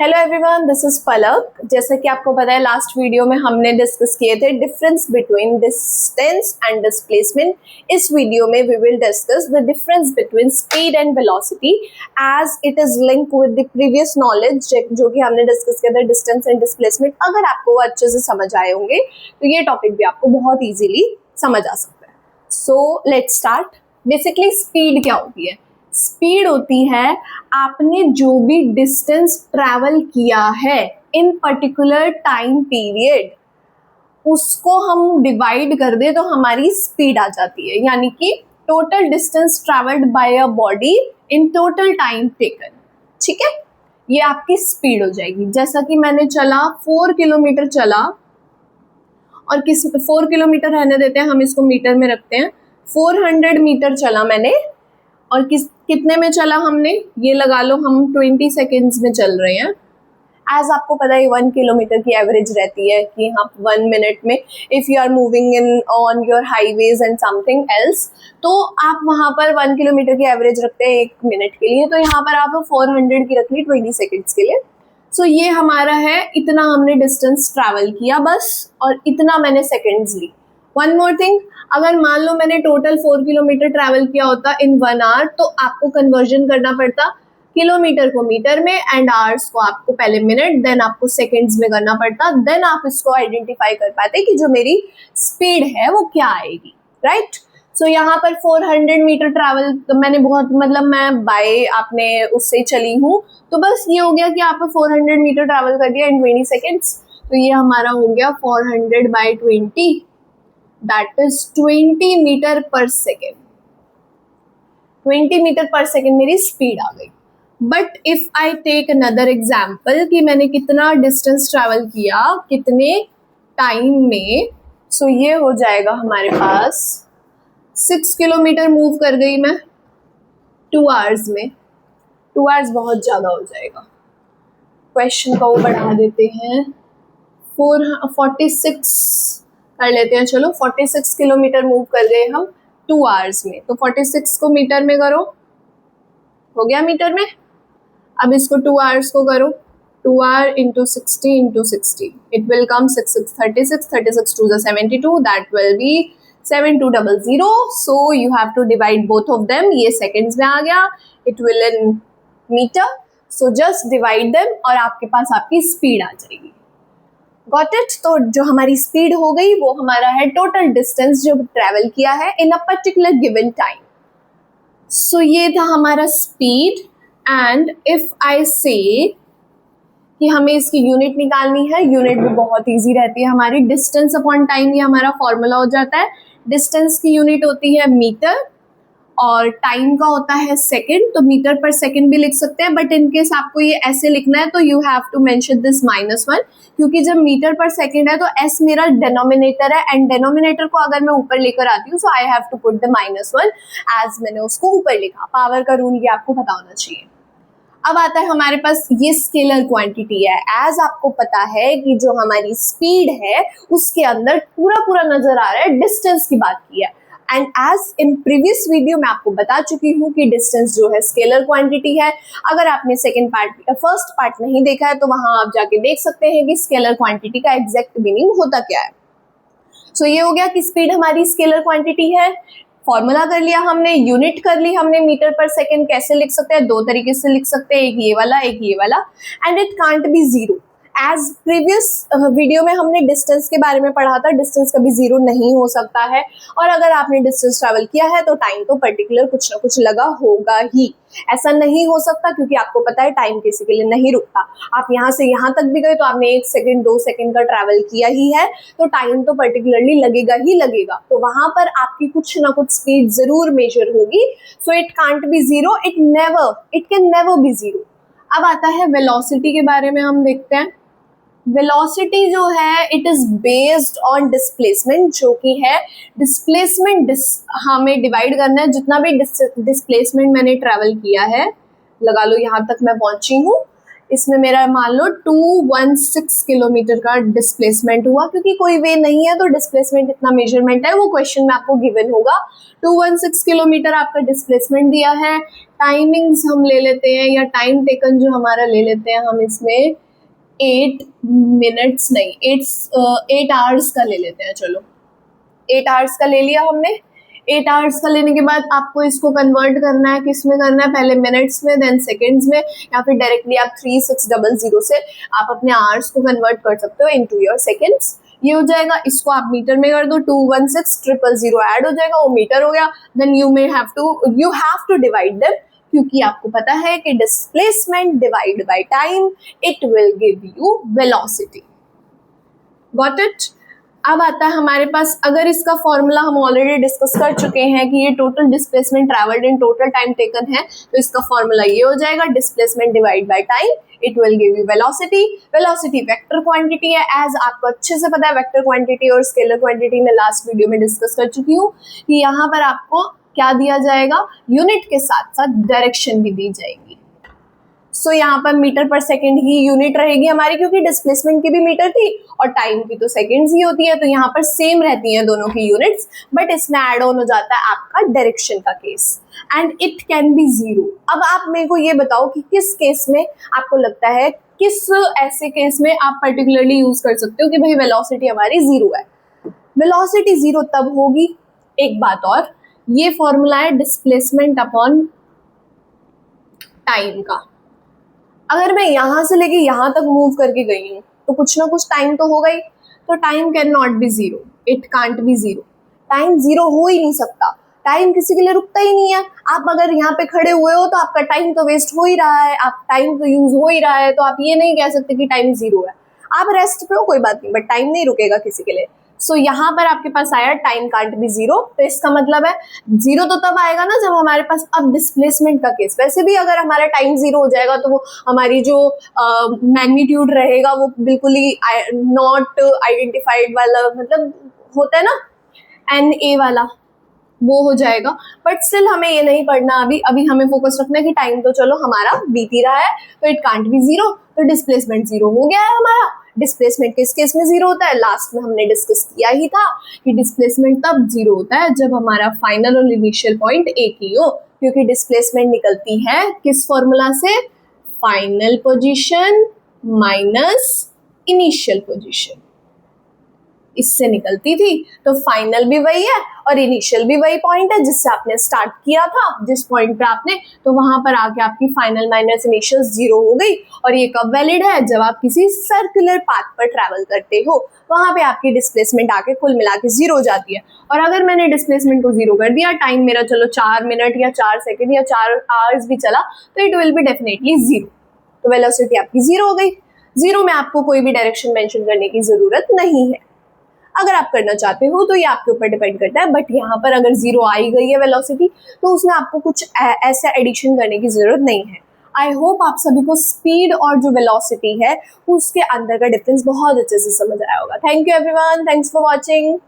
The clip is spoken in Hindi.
हेलो एवरीवन, दिस इज पलक। जैसा कि आपको पता है लास्ट वीडियो में हमने डिस्कस किए थे difference between distance and displacement. इस वीडियो में we will discuss the difference between speed and velocity as it is link with the previous knowledge जो कि हमने डिस्कस किया था डिस्टेंस एंड डिस्प्लेसमेंट। अगर आपको वो अच्छे से समझ आए होंगे तो ये टॉपिक भी आपको बहुत ईजिली समझ आ सकता है। So let's start. Basically speed क्या होती है? स्पीड होती है आपने जो भी डिस्टेंस ट्रैवल किया है इन पर्टिकुलर टाइम पीरियड, उसको हम डिवाइड कर दे तो हमारी स्पीड आ जाती है। यानी कि total distance travelled bye a body in total time taken. ठीक है, ये आपकी स्पीड हो जाएगी। जैसा कि मैंने चला 4 किलोमीटर चला, और 4 किलोमीटर रहने देते हैं, हम इसको मीटर में रखते हैं। 400 मीटर चला मैंने, और कितने में चला हमने, ये लगा लो हम 20 सेकेंड्स में चल रहे हैं। एज आपको पता है 1 किलोमीटर की एवरेज रहती है कि हाँ 1 मिनट में if you are moving in on your highways and something else, तो आप वहाँ पर 1 किलोमीटर की एवरेज रखते हैं 1 मिनट के लिए। तो यहाँ पर आप 400 की रख ली 20 सेकेंड्स के लिए। सो ये हमारा है, इतना हमने डिस्टेंस ट्रैवल किया बस, और इतना मैंने सेकेंड्स ली। वन मोर थिंग, अगर मान लो मैंने टोटल 4 किलोमीटर ट्रैवल किया होता इन 1 आवर, तो आपको कन्वर्जन करना पड़ता किलोमीटर को मीटर में एंड आवर्स को आपको पहले मिनट, देन आपको सेकेंड्स में करना पड़ता। देन आप इसको आइडेंटिफाई कर पाते कि जो मेरी स्पीड है वो क्या आएगी, राइट। सो यहाँ पर 400 मीटर ट्रैवल तो मैंने मैं बाय आपने उससे चली हूँ, तो बस ये हो गया कि आपने 400 मीटर ट्रैवल कर दिया इन 20 सेकेंड्स। तो ये हमारा हो गया 400 by 20, that is 20 metre per second. 20 metre per second मेरी स्पीड आ गई। But if I take another example कि मैंने कितना डिस्टेंस ट्रैवल किया कितने टाइम में, सो ये हो जाएगा हमारे पास 6 किलोमीटर मूव कर गई मैं 2 आवर्स में। 2 आवर्स बहुत ज़्यादा हो जाएगा। क्वेश्चन को बढ़ा देते हैं, 46 कर लेते हैं। चलो 46 किलोमीटर मूव कर गए हम 2 आवर्स में। तो 46 को मीटर में करो, हो गया मीटर में। अब इसको 2 आवर्स को करो, 2 hour into 60 into 60, it will come 36 36 two 72, that will be 7200। So you have to divide both of them. ये सेकेंड्स में आ गया, it will in metre, so just divide them और आपके पास आपकी स्पीड आ जाएगी। Got it. तो जो हमारी स्पीड हो गई वो हमारा है टोटल डिस्टेंस जो ट्रैवल किया है इन अ पर्टिकुलर गिवन टाइम। सो ये था हमारा स्पीड। एंड इफ आई से कि हमें इसकी यूनिट निकालनी है, यूनिट भी बहुत इजी रहती है हमारी, डिस्टेंस अपॉन टाइम, ये हमारा फॉर्मूला हो जाता है। डिस्टेंस की यूनिट होती है मीटर और टाइम का होता है सेकंड, तो मीटर पर सेकंड भी लिख सकते हैं। बट इनकेस आपको ये ऐसे लिखना है तो you have to mention this -1, क्योंकि जब मीटर पर सेकंड है तो एस मेरा डेनोमिनेटर है, एंड डेनोमिनेटर को अगर मैं ऊपर लेकर आती हूँ so I have to put the -1 as मैंने उसको ऊपर लिखा। पावर का रूल ये आपको पता होना चाहिए। अब आता है हमारे पास ये स्केलर क्वांटिटी है। एज आपको पता है कि जो हमारी स्पीड है उसके अंदर पूरा नजर आ रहा है डिस्टेंस की बात की है। And as in previous video मैं आपको बता चुकी हूँ कि डिस्टेंस जो है स्केलर क्वांटिटी है। अगर आपने फर्स्ट पार्ट नहीं देखा है तो वहां आप जाके देख सकते हैं कि स्केलर क्वांटिटी का एग्जैक्ट मीनिंग होता क्या है। सो ये हो गया कि स्पीड हमारी स्केलर क्वांटिटी है। फॉर्मूला कर लिया हमने, यूनिट कर ली हमने, मीटर पर सेकेंड कैसे लिख सकते हैं, 2 तरीके से लिख सकते हैं, एक ये वाला एक ये वाला। And it can't be zero. As previous video में हमने डिस्टेंस के बारे में पढ़ा था, डिस्टेंस कभी जीरो नहीं हो सकता है। और अगर आपने डिस्टेंस ट्रैवल किया है तो टाइम तो पर्टिकुलर कुछ ना कुछ लगा होगा ही, ऐसा नहीं हो सकता, क्योंकि आपको पता है टाइम किसी के लिए नहीं रुकता। आप यहाँ से यहाँ तक भी गए तो आपने 1 सेकेंड 2 सेकेंड का ट्रैवल किया ही है, तो टाइम तो पर्टिकुलरली लगेगा ही लगेगा। तो वहां पर आपकी कुछ ना कुछ स्पीड जरूर मेजर होगी। So it can't be zero, it can never be zero. अब आता है वेलोसिटी के बारे में, हम देखते हैं। वेलोसिटी जो है it is based on displacement, जो कि है डिस्प्लेसमेंट हमें डिवाइड करना है। जितना भी डिस्प्लेसमेंट मैंने ट्रैवल किया है, लगा लो यहाँ तक मैं पहुंची हूँ, इसमें मेरा मान लो 216 किलोमीटर का डिस्प्लेसमेंट हुआ, क्योंकि कोई वे नहीं है तो डिस्प्लेसमेंट इतना मेजरमेंट है वो क्वेश्चन में आपको गिवन होगा। 216 किलोमीटर आपका डिस्प्लेसमेंट दिया है। टाइमिंग्स हम ले लेते हैं, या टाइम टेकन जो हमारा ले लेते हैं हम इसमें 8 मिनट्स नहीं 8 आवर्स का ले लेते हैं। चलो 8 आवर्स का ले लिया हमने। 8 आवर्स का लेने के बाद आपको इसको कन्वर्ट करना है, किस में करना है, पहले मिनट्स में देन सेकंड्स में, या फिर डायरेक्टली आप 3600 से आप अपने आवर्स को कन्वर्ट कर सकते हो इनटू योर सेकंड्स। ये हो जाएगा, इसको आप मीटर में कर दो, 216,000 ऐड हो जाएगा, वो मीटर हो गया। Then you have to divide them, क्योंकि आपको पता है कि displacement divide by time it will give you velocity. Got it. अब आता है हमारे पास, अगर इसका फॉर्मूला हम ऑलरेडी डिस्कस कर चुके हैं कि ये total displacement travelled in total time taken है, तो इसका फॉर्मूला ये हो जाएगा, displacement divide by time it will give you velocity. Velocity vector quantity है, एज आपको अच्छे से पता है वेक्टर क्वांटिटी और स्केलर क्वांटिटी में लास्ट वीडियो में डिस्कस कर चुकी हूँ कि यहाँ पर आपको क्या दिया जाएगा, यूनिट के साथ साथ डायरेक्शन भी दी जाएगी। सो यहाँ पर मीटर पर सेकंड ही यूनिट रहेगी हमारी, क्योंकि डिस्प्लेसमेंट की भी मीटर थी और टाइम की तो सेकंड्स ही होती है, तो यहाँ पर सेम रहती हैं दोनों की यूनिट्स, बट इसमें ऐड ऑन हो जाता है आपका डायरेक्शन का case, and it can be zero. अब आप मेरे को ये बताओ कि किस केस में आपको लगता है, किस ऐसे केस में आप पर्टिकुलरली यूज कर सकते हो कि भाई वेलोसिटी हमारी जीरो है। वेलोसिटी जीरो तब होगी, एक बात और, ये फॉर्मूला है डिस्प्लेसमेंट अपॉन टाइम का। अगर मैं यहां से लेके यहां तक मूव करके गई हूं तो कुछ ना कुछ टाइम तो होगा ही, तो time can not be zero, it can't be zero. Time zero हो ही नहीं सकता, टाइम किसी के लिए रुकता ही नहीं है। आप अगर यहाँ पे खड़े हुए हो तो आपका टाइम तो वेस्ट हो ही रहा है, आप टाइम तो यूज हो ही रहा है, तो आप ये नहीं कह सकते कि टाइम जीरो है। आप रेस्ट पे हो कोई बात नहीं, बट टाइम नहीं रुकेगा किसी के लिए। सो यहाँ पर आपके पास आया टाइम कांट बी जीरो, तो इसका मतलब है जीरो तो तब आएगा ना जब हमारे पास अब डिस्प्लेसमेंट का केस। वैसे भी अगर हमारा टाइम जीरो हो जाएगा तो वो हमारी जो मैग्नीट्यूड रहेगा वो बिल्कुल ही नॉट आइडेंटिफाइड वाला, मतलब होता है ना NA वाला, वो हो जाएगा। बट स्टिल हमें ये नहीं पढ़ना अभी हमें फोकस रखना है कि टाइम तो चलो हमारा बीत ही रहा है, तो इट कांट बी जीरो, तो डिस्प्लेसमेंट जीरो हो गया है हमारा। डिस्प्लेसमेंट किस केस में जीरो होता है, लास्ट में हमने डिस्कस किया ही था कि डिस्प्लेसमेंट तब जीरो होता है जब हमारा फाइनल और इनिशियल पॉइंट एक ही हो, क्योंकि डिस्प्लेसमेंट निकलती है किस फॉर्मूला से, final position minus initial position, इससे निकलती थी। तो फाइनल भी वही है और इनिशियल भी वही पॉइंट है जिससे आपने स्टार्ट किया था, जिस पॉइंट पे आपने, तो वहां पर आके आपकी फाइनल माइनस इनिशियल जीरो हो गई। और ये कब वैलिड है, जब आप किसी सर्कुलर पाथ पर ट्रैवल करते हो, वहां पे आपकी डिस्प्लेसमेंट आके कुल मिला के जीरो हो जाती है। और अगर मैंने डिस्प्लेसमेंट को जीरो कर दिया, टाइम मेरा चलो 4 मिनट या 4 सेकेंड या 4 आवर्स भी चला, तो it will be definitely zero, तो वेलोसिटी आपकी जीरो हो गई। जीरो में आपको कोई भी डायरेक्शन मेंशन करने की जरूरत नहीं है। अगर आप करना चाहते हो तो ये आपके ऊपर डिपेंड करता है, बट यहाँ पर अगर जीरो आई गई है वेलोसिटी तो उसमें आपको कुछ ऐसा एडिशन करने की जरूरत नहीं है। आई होप आप सभी को स्पीड और जो वेलोसिटी है उसके अंदर का डिफरेंस बहुत अच्छे से समझ आया होगा। Thank you everyone, thanks for watching.